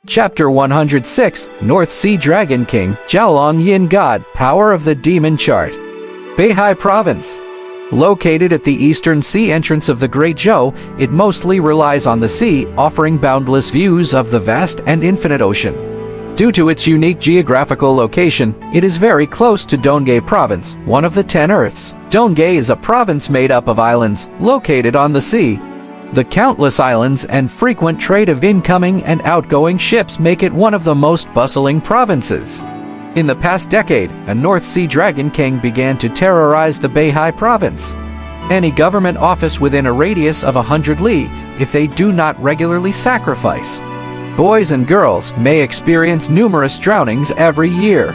Chapter 106, North Sea Dragon King, Jiaolong Yin God, Power of the Demon Chart. Beihai Province. Located at the eastern sea entrance of the Great Zhou, it mostly relies on the sea, offering boundless views of the vast and infinite ocean. Due to its unique geographical location, it is very close to Dongye Province, one of the 10 Earths. Dongye is a province made up of islands, located on the sea. The countless islands and frequent trade of incoming and outgoing ships make it one of the most bustling provinces. In the past decade, a North Sea Dragon King began to terrorize the Beihai province. Any government office within a radius of 100 li, if they do not regularly sacrifice. Boys and girls may experience numerous drownings every year.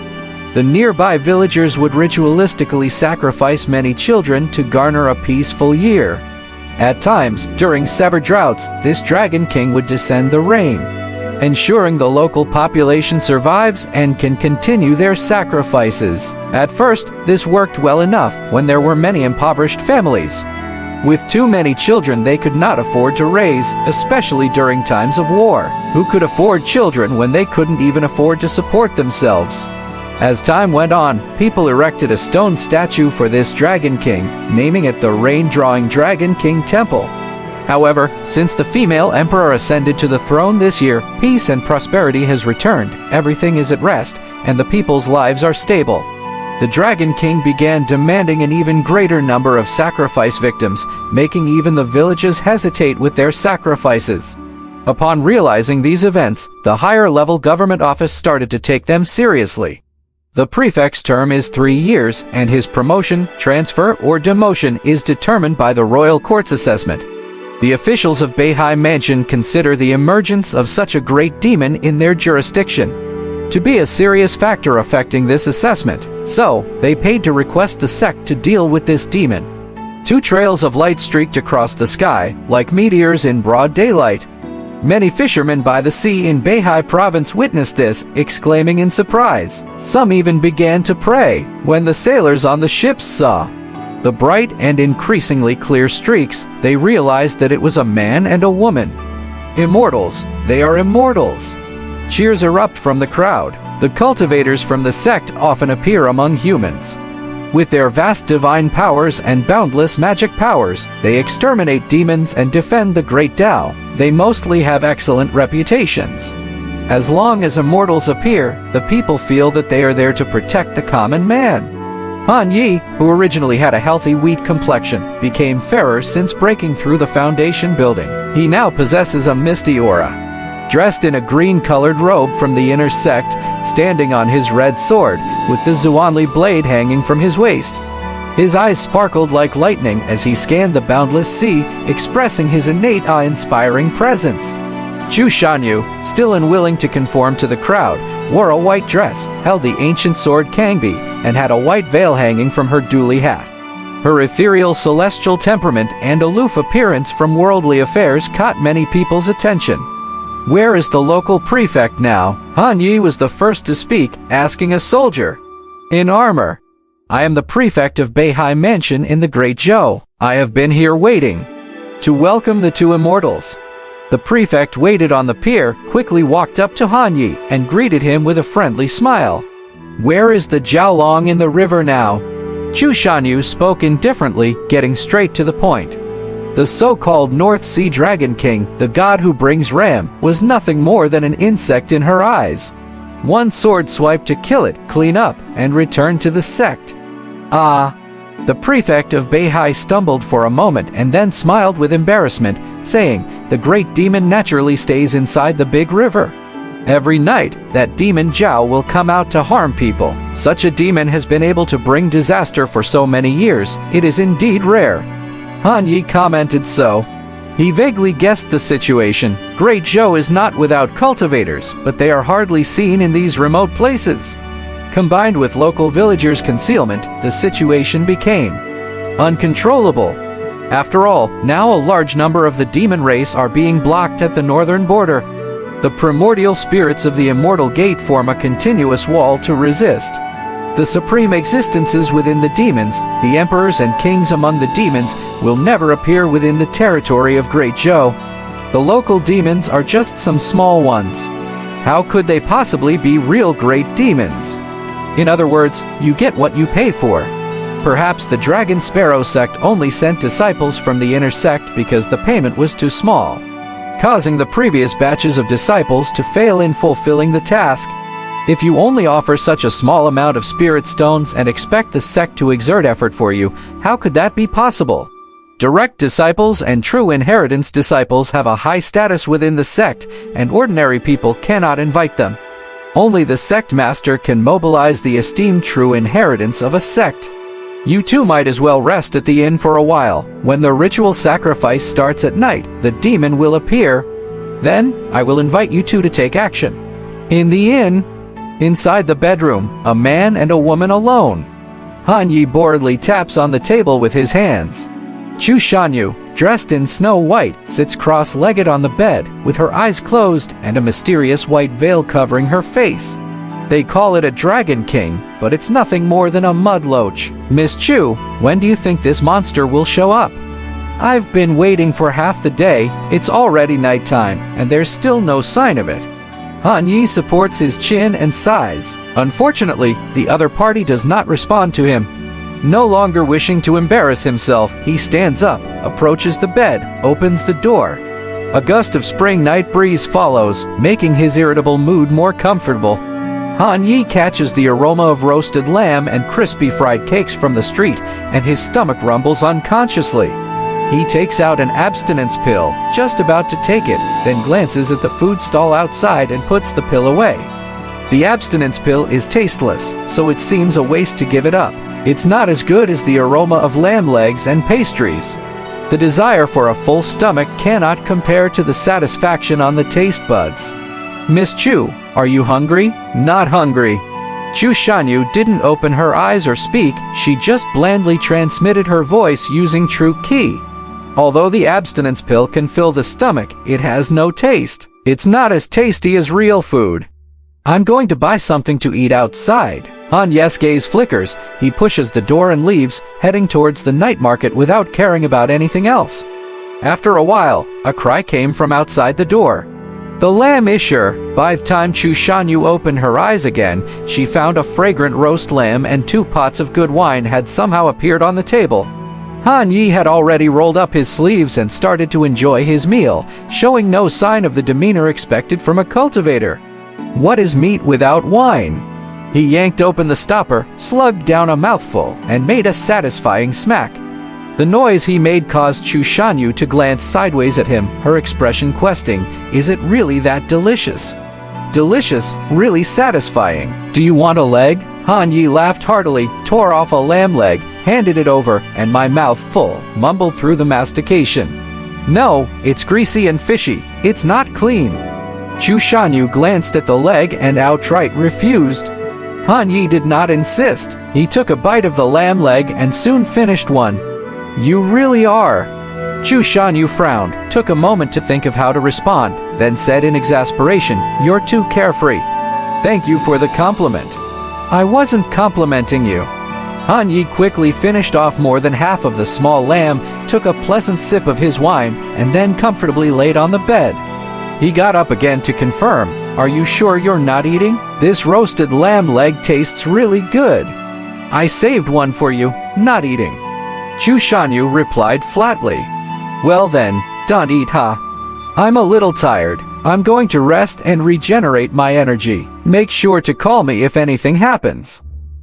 The nearby villagers would ritualistically sacrifice many children to garner a peaceful year. At times, during severe droughts, this Dragon King would descend the rain, ensuring the local population survives and can continue their sacrifices. At first, this worked well enough when there were many impoverished families. With too many children they could not afford to raise, especially during times of war. Who could afford children when they couldn't even afford to support themselves? As time went on, people erected a stone statue for this Dragon King, naming it the Rain-Drawing Dragon King Temple. However, since the female emperor ascended to the throne this year, peace and prosperity has returned, everything is at rest, and the people's lives are stable. The Dragon King began demanding an even greater number of sacrifice victims, making even the villages hesitate with their sacrifices. Upon realizing these events, the higher-level government office started to take them seriously. The prefect's term is 3 years, and his promotion, transfer, or demotion is determined by the royal court's assessment. The officials of Beihai Mansion consider the emergence of such a great demon in their jurisdiction to be a serious factor affecting this assessment, so they paid to request the sect to deal with this demon. 2 trails of light streaked across the sky, like meteors in broad daylight. Many fishermen by the sea in Beihai province witnessed this, exclaiming in surprise. Some even began to pray when the sailors on the ships saw the bright and increasingly clear streaks. They realized that it was a man and a woman. Immortals, they are immortals. Cheers erupt from the crowd. The cultivators from the sect often appear among humans. With their vast divine powers and boundless magic powers, they exterminate demons and defend the Great Tao. They mostly have excellent reputations. As long as immortals appear, the people feel that they are there to protect the common man. Han Yi, who originally had a healthy wheat complexion, became fairer since breaking through the foundation building. He now possesses a misty aura. Dressed in a green-colored robe from the inner sect, standing on his red sword, with the Zuanli blade hanging from his waist. His eyes sparkled like lightning as he scanned the boundless sea, expressing his innate awe-inspiring presence. Chu Shanyu, still unwilling to conform to the crowd, wore a white dress, held the ancient sword Kangbi, and had a white veil hanging from her dooli hat. Her ethereal celestial temperament and aloof appearance from worldly affairs caught many people's attention. Where is the local prefect now? Han Yi was the first to speak, asking a soldier in armor. I am the prefect of Beihai Mansion in the Great Zhou. I have been here waiting to welcome the 2 immortals. The prefect waited on the pier, quickly walked up to Han Yi, and greeted him with a friendly smile. Where is the Jiaolong in the river now? Chu Shanyu spoke indifferently, getting straight to the point. The so-called North Sea Dragon King, the god who brings ram, was nothing more than an insect in her eyes. One sword swipe to kill it, clean up, and return to the sect. Ah! The prefect of Beihai stumbled for a moment and then smiled with embarrassment, saying, the great demon naturally stays inside the big river. Every night, that demon Jiao will come out to harm people. Such a demon has been able to bring disaster for so many years. It is indeed rare. Han Yi commented so. He vaguely guessed the situation. Great Zhou is not without cultivators, but they are hardly seen in these remote places. Combined with local villagers' concealment, the situation became uncontrollable. After all, now a large number of the demon race are being blocked at the northern border. The primordial spirits of the Immortal Gate form a continuous wall to resist. The supreme existences within the demons, the emperors and kings among the demons, will never appear within the territory of Great Zhou. The local demons are just some small ones. How could they possibly be real great demons? In other words, you get what you pay for. Perhaps the Dragon Sparrow sect only sent disciples from the inner sect because the payment was too small, causing the previous batches of disciples to fail in fulfilling the task. If you only offer such a small amount of spirit stones and expect the sect to exert effort for you, how could that be possible? Direct disciples and true inheritance disciples have a high status within the sect, and ordinary people cannot invite them. Only the sect master can mobilize the esteemed true inheritance of a sect. You too might as well rest at the inn for a while. When the ritual sacrifice starts at night, the demon will appear. Then, I will invite you two to take action. In the inn, inside the bedroom, a man and a woman alone. Han Yi boredly taps on the table with his hands. Chu Shanyu, dressed in snow white, sits cross-legged on the bed, with her eyes closed and a mysterious white veil covering her face. They call it a Dragon King, but it's nothing more than a mudloach. Miss Chu, when do you think this monster will show up? I've been waiting for half the day, it's already nighttime, and there's still no sign of it. Han Yi supports his chin and sighs. Unfortunately, the other party does not respond to him. No longer wishing to embarrass himself, he stands up, approaches the bed, opens the door. A gust of spring night breeze follows, making his irritable mood more comfortable. Han Yi catches the aroma of roasted lamb and crispy fried cakes from the street, and his stomach rumbles unconsciously. He takes out an abstinence pill, just about to take it, then glances at the food stall outside and puts the pill away. The abstinence pill is tasteless, so it seems a waste to give it up. It's not as good as the aroma of lamb legs and pastries. The desire for a full stomach cannot compare to the satisfaction on the taste buds. Miss Chu, are you hungry? Not hungry. Chu Shanyu didn't open her eyes or speak, she just blandly transmitted her voice using true qi. Although the abstinence pill can fill the stomach, it has no taste. It's not as tasty as real food. I'm going to buy something to eat outside. Han Ye's gaze flickers, he pushes the door and leaves, heading towards the night market without caring about anything else. After a while, a cry came from outside the door. The lamb Isher. By the time Chu Shanyu opened her eyes again, she found a fragrant roast lamb and 2 pots of good wine had somehow appeared on the table. Han Yi had already rolled up his sleeves and started to enjoy his meal, showing no sign of the demeanor expected from a cultivator. What is meat without wine? He yanked open the stopper, slugged down a mouthful, and made a satisfying smack. The noise he made caused Chu Shanyu to glance sideways at him, her expression questing, is it really that delicious? Delicious, really satisfying. Do you want a leg? Han Yi laughed heartily, tore off a lamb leg, handed it over, and my mouth full, mumbled through the mastication. No, it's greasy and fishy, it's not clean. Chu Shanyu glanced at the leg and outright refused. Han Yi did not insist. He took a bite of the lamb leg and soon finished one. You really are. Chu Shanyu frowned, took a moment to think of how to respond, then said in exasperation, you're too carefree. Thank you for the compliment. I wasn't complimenting you. Han Yi quickly finished off more than half of the small lamb, took a pleasant sip of his wine, and then comfortably laid on the bed. He got up again to confirm, are you sure you're not eating? This roasted lamb leg tastes really good. I saved one for you, not eating. Chu Shanyu replied flatly. Well then, don't eat, huh? I'm a little tired. I'm going to rest and regenerate my energy. Make sure to call me if anything happens.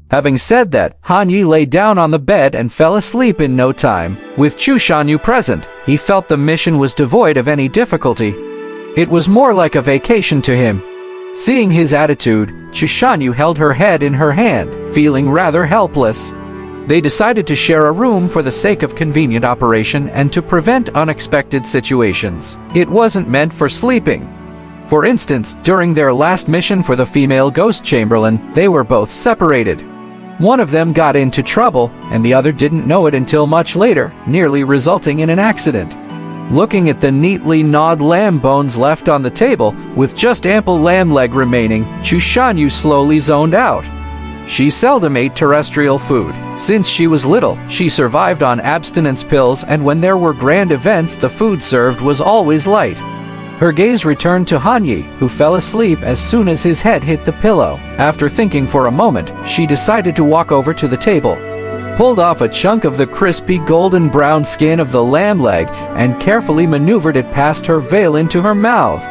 Having said that, Han Yi lay down on the bed and fell asleep in no time. With Chu Shanyu present, he felt the mission was devoid of any difficulty. It was more like a vacation to him. Seeing his attitude, Chu Shanyu held her head in her hand, feeling rather helpless. They decided to share a room for the sake of convenient operation and to prevent unexpected situations. It wasn't meant for sleeping. For instance, during their last mission for the female ghost chamberlain, they were both separated. One of them got into trouble, and the other didn't know it until much later, nearly resulting in an accident. Looking at the neatly gnawed lamb bones left on the table, with just ample lamb leg remaining, Chu Shanyu slowly zoned out. She seldom ate terrestrial food. Since she was little, she survived on abstinence pills, and when there were grand events, the food served was always light. Her gaze returned to Han Yi, who fell asleep as soon as his head hit the pillow. After thinking for a moment, she decided to walk over to the table, pulled off a chunk of the crispy golden brown skin of the lamb leg, and carefully maneuvered it past her veil into her mouth.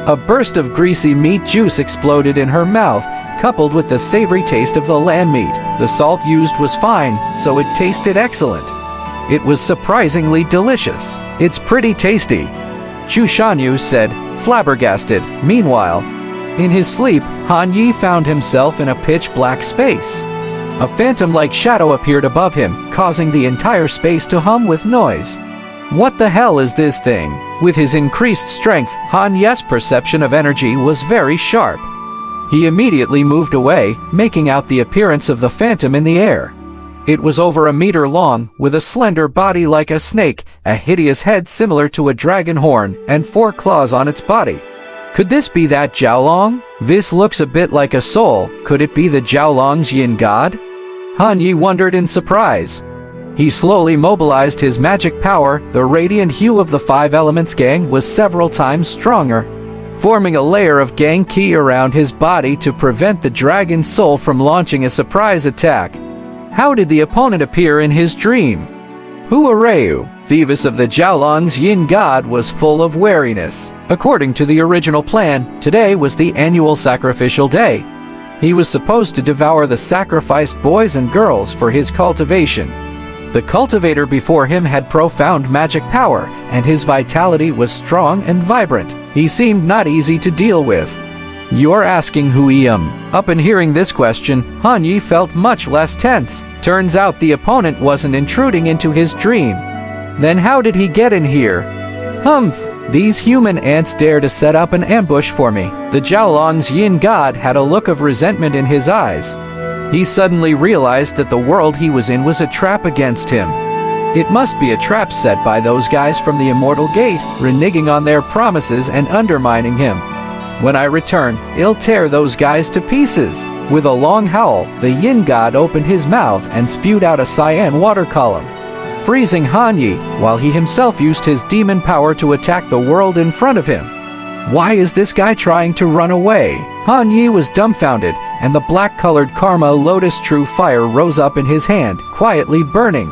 A burst of greasy meat juice exploded in her mouth, coupled with the savory taste of the lamb meat. The salt used was fine, so it tasted excellent. It was surprisingly delicious. "It's pretty tasty," Chu Shanyu said, flabbergasted. Meanwhile, in his sleep, Han Yi found himself in a pitch-black space. A phantom-like shadow appeared above him, causing the entire space to hum with noise. What the hell is this thing? With his increased strength, Han Yi's perception of energy was very sharp. He immediately moved away, making out the appearance of the phantom in the air. It was over a meter long, with a slender body like a snake, a hideous head similar to a dragon horn, and 4 claws on its body. Could this be that Jiaolong? This looks a bit like a soul. Could it be the Jiaolong's yin god? Han Yi wondered in surprise. He slowly mobilized his magic power. The radiant hue of the 5 elements gang was several times stronger, forming a layer of gang ki around his body to prevent the dragon soul from launching a surprise attack. How did the opponent appear in his dream? Hu Arayu, Thieves of the Jiaolong's yin god, was full of wariness. According to the original plan, today was the annual sacrificial day. He was supposed to devour the sacrificed boys and girls for his cultivation. The cultivator before him had profound magic power, and his vitality was strong and vibrant. He seemed not easy to deal with. "You're asking who I am?" Upon hearing this question, Han Yi felt much less tense. Turns out the opponent wasn't intruding into his dream. Then how did he get in here? Humph! These human ants dare to set up an ambush for me. The Jiaolong's yin god had a look of resentment in his eyes. He suddenly realized that the world he was in was a trap against him. It must be a trap set by those guys from the Immortal Gate, reneging on their promises and undermining him. When I return, I'll tear those guys to pieces. With a long howl, the yin god opened his mouth and spewed out a cyan water column, freezing Han Yi, while he himself used his demon power to attack the world in front of him. Why is this guy trying to run away? Han Yi was dumbfounded, and the black-colored Karma Lotus True Fire rose up in his hand, quietly burning.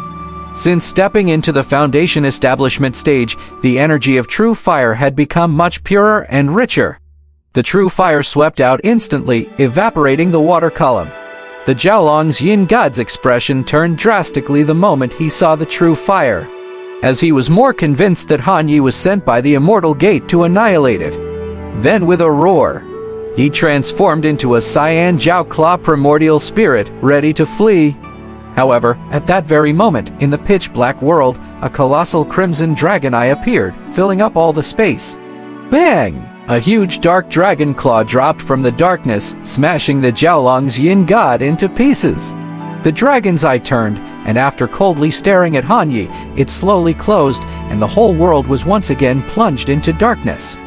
Since stepping into the Foundation Establishment stage, the energy of True Fire had become much purer and richer. The True Fire swept out instantly, evaporating the water column. The Jiaolong's yin god's expression turned drastically the moment he saw the True Fire, as he was more convinced that Han Yi was sent by the Immortal Gate to annihilate it. Then with a roar, he transformed into a cyan Jiao Claw primordial spirit, ready to flee. However, at that very moment, in the pitch-black world, a colossal crimson dragon eye appeared, filling up all the space. Bang! A huge dark dragon claw dropped from the darkness, smashing the Jiaolong's yin god into pieces. The dragon's eye turned, and after coldly staring at Han Yi, it slowly closed, and the whole world was once again plunged into darkness.